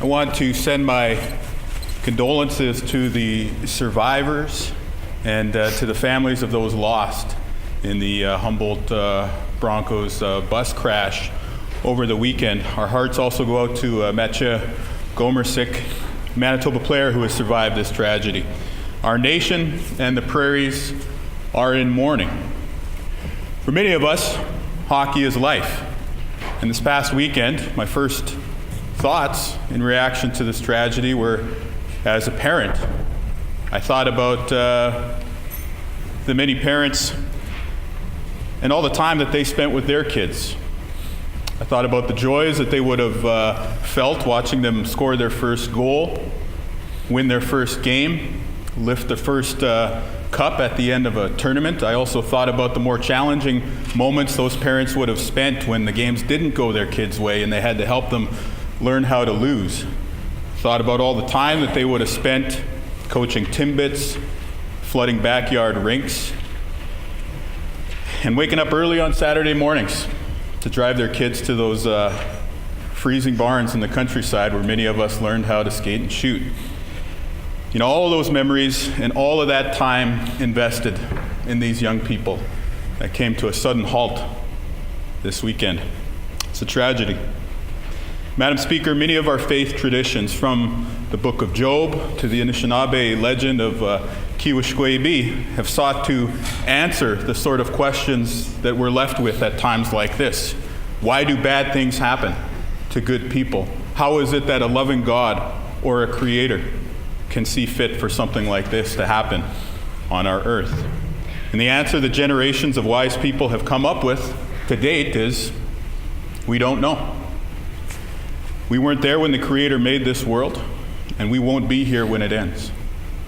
I want to send my condolences to the survivors and to the families of those lost in the Humboldt Broncos bus crash over the weekend. Our hearts also go out to Mathieu Gomersic, Manitoba player who has survived this tragedy. Our nation and the prairies are in mourning. For many of us, hockey is life. And this past weekend, my first thoughts in reaction to this tragedy were, as a parent, I thought about the many parents and all the time that they spent with their kids. I thought about the joys that they would have felt watching them score their first goal, win their first game, lift the first cup at the end of a tournament. I also thought about the more challenging moments those parents would have spent when the games didn't go their kids' way and they had to help them learn how to lose. Thought about all the time that they would have spent coaching Timbits, flooding backyard rinks, and waking up early on Saturday mornings to drive their kids to those freezing barns in the countryside where many of us learned how to skate and shoot. You know, all of those memories and all of that time invested in these young people that came to a sudden halt this weekend. It's a tragedy. Madam Speaker, many of our faith traditions, from the Book of Job to the Anishinaabe legend of Kiwishkwebi, have sought to answer the sort of questions that we're left with at times like this. Why do bad things happen to good people? How is it that a loving God or a creator can see fit for something like this to happen on our earth? And the answer that generations of wise people have come up with to date is, we don't know. We weren't there when the Creator made this world, and we won't be here when it ends.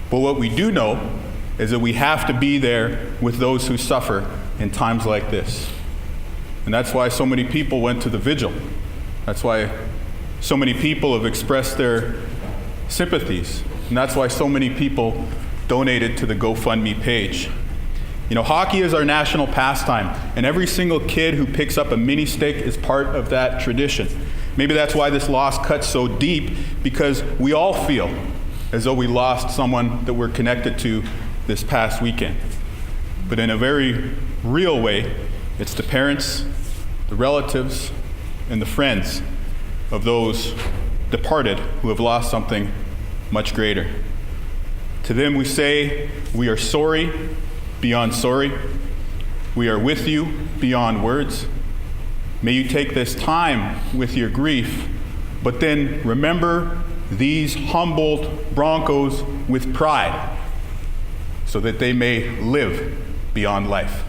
But what we do know is that we have to be there with those who suffer in times like this. And that's why so many people went to the vigil. That's why so many people have expressed their sympathies. And that's why so many people donated to the GoFundMe page. You know, hockey is our national pastime, and every single kid who picks up a mini stick is part of that tradition. Maybe that's why this loss cuts so deep, because we all feel as though we lost someone that we're connected to this past weekend. But in a very real way, it's the parents, the relatives, and the friends of those departed who have lost something much greater. To them we say, we are sorry beyond sorry. We are with you beyond words. May you take this time with your grief, but then remember these Humboldt Broncos with pride so that they may live beyond life.